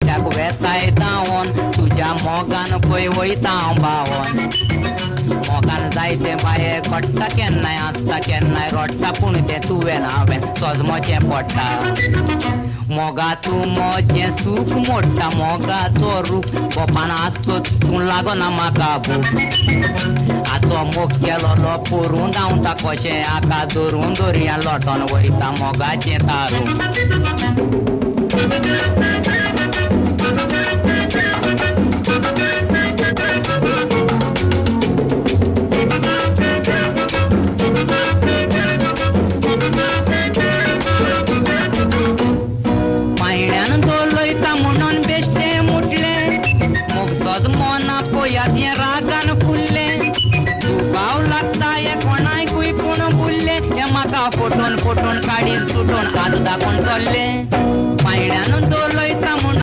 कित्याक वेताय धांवोन तुज्या मोगान पळय वयता हांव भावोन मोगान जायते बाये घडटा केन्नाय आसता केन्नाय रडटा पूण तें तुवें हांवें सजमोचें पडटा मोगाचो मोचें सूख मोडटा मोगाचो रूख गोपान आसतो तूं लागना म्हाका भूक आजो मोग केलोलो पोरून धांवता कशें आका धरून दर्या लोटोन वयता मोगाचें तारू फोटोन फोटोन काडीन सुटोन आत दाखोवन चल्ले पायण्यान